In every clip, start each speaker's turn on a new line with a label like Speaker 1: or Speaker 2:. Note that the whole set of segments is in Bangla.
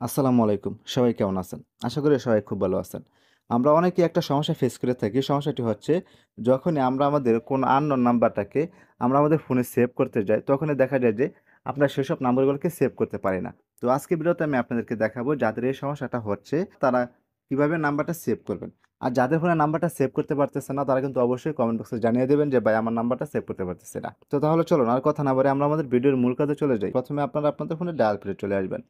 Speaker 1: আসসালামু আলাইকুম। সবাই কেমন আছেন? আশা করি সবাই খুব ভালো আছেন। আমরা অনেকেই একটা সমস্যা ফেস করে থাকি। সমস্যাটি হচ্ছে যখনই আমরা আমাদের কোনো আননোন নাম্বারটাকে আমরা আমাদের ফোনে সেভ করতে যাই, তখনই দেখা যায় যে আমরা সেসব নাম্বারগুলোকে সেভ করতে পারি না। তো আজকের ভিডিওতে আমি আপনাদেরকে দেখাবো যাদের এই সমস্যাটা হচ্ছে তারা কিভাবে নাম্বারটা সেভ করবেন। আর যাদের ফোনে নাম্বারটা সেভ করতে পারতেছে না তারা কিন্তু অবশ্যই কমেন্ট বক্সে জানিয়ে দেবেন যে ভাই আমার নাম্বারটা সেভ করতে পারতেছি না। তো তাহলে চলুন আর কথা না বাড়িয়ে আমরা আমাদের ভিডিওর মূল কাজে চলে যাই। প্রথমে আপনারা আপনাদের ফোনে ডায়াল প্যাডে চলে আসবেন।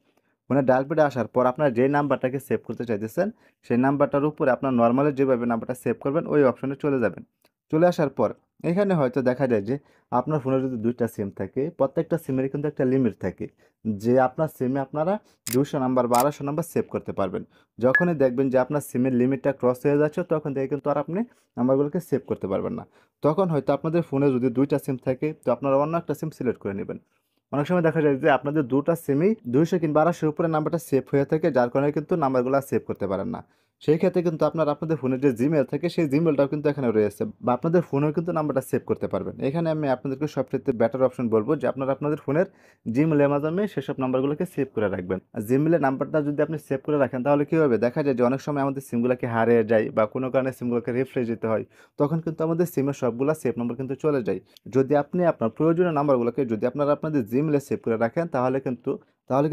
Speaker 1: ফোনের ডায়াল প্যাডে আসার পর আপনারা যেই নাম্বারটাকে সেভ করতে চাইতেছেন, সেই নাম্বারটার উপরে আপনার নরমালি যেভাবে নাম্বারটা সেভ করবেন, ওই অপশনে চলে যাবেন। চলে আসার পর এখানে হয়তো দেখা যায় যে আপনার ফোনে যদি ২ টা সিম থাকে, প্রত্যেকটা সিমেরই কিন্তু একটা লিমিট থাকে। যে আপনার সিমে আপনারা ২০০ নাম্বার বা ২৫০ নাম্বার সেভ করতে পারবেন। যখনই দেখবেন যে আপনার সিমের লিমিটটা ক্রস হয়ে যাচ্ছে, তখন থেকে কিন্তু আর আপনি নাম্বারগুলোকে সেভ করতে পারবেন না। তখন হয়তো আপনাদের ফোনে যদি ২ টা সিম থাকে, তো আপনারা অন্য একটা সিম সিলেক্ট করে নিবেন। অনেক সময় দেখা যায় যে আপনাদের ২ টা সিমই ২০০ কিংবা ২৫০ এর উপরে নাম্বারটা সেভ হয়ে থাকে, যার কারণে কিন্তু নাম্বারগুলা সেভ করতে পারেন না। সেই ক্ষেত্রে কিন্তু আপনারা আপনাদের ফোনে যে Gmail থাকে, সেই Gmailটাও কিন্তু এখানে রয়েছে বা আপনাদের ফোনেও কিন্তু নাম্বারটা সেভ করতে পারবেন। এখানে আমি আপনাদেরকে সবচাইতে বেটার অপশন বলব যে আপনারা আপনাদের ফোনের Gmail এর মাধ্যমে সেসব নাম্বারগুলোকে সেভ করে রাখবেন। আর Gmail এর নাম্বারটা যদি আপনি সেভ করে রাখেন, তাহলে কি হবে? দেখা যায় যে অনেক সময় আমাদের সিমগুলাকে হারিয়ে যায় বা কোনো কারণে সিমগুলোকে রিফ্রেশ দিতে হয়। তখন কিন্তু আমাদের সিমের সবগুলা সেভ নম্বর কিন্তু চলে যায়। যদি আপনি আপনার প্রয়োজনীয় নাম্বারগুলোকে যদি আপনারা আপনাদের Gmail এ সেভ করে রাখেন, তাহলে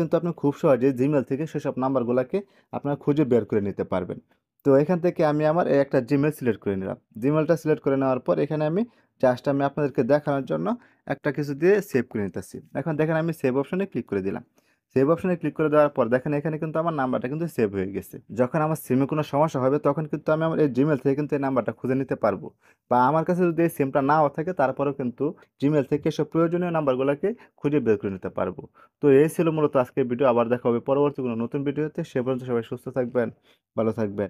Speaker 1: কিন্তু আপনি খুব সহজেই Gmail থেকে সেসব নাম্বারগুলাকে আপনারা খুঁজে বের করে নিতে পারবেন। তো এখান থেকে আমি আমার এই একটা Gmail সিলেক্ট করে নিলাম। Gmailটা সিলেক্ট করে নেওয়ার পর এখানে আমি জাস্ট আমি আপনাদেরকে দেখানোর জন্য একটা কিছু দিয়ে সেভ করে নিতেছি। এখন দেখেন আমি সেভ অপশনে ক্লিক করে দিলাম। সেভ অপশনে ক্লিক করে দেওয়ার পর দেখেন এখানে কিন্তু আমার নাম্বারটা কিন্তু সেভ হয়ে গেছে। যখন আমার সিমে কোনো সমস্যা হবে তখন কিন্তু আমি আমার এই Gmail থেকে কিন্তু এই নাম্বারটা খুঁজে নিতে পারবো। বা আমার কাছে যদি এই সিমটা নাও থাকে তারপরেও কিন্তু Gmail থেকে এসব প্রয়োজনীয় নাম্বারগুলোকে খুঁজে বের করে নিতে পারবো। তো এই ছিল মূলত আজকের ভিডিও। আবার দেখা হবে পরবর্তী কোনো নতুন ভিডিওতে। সে পর্যন্ত সবাই সুস্থ থাকবেন, ভালো থাকবেন।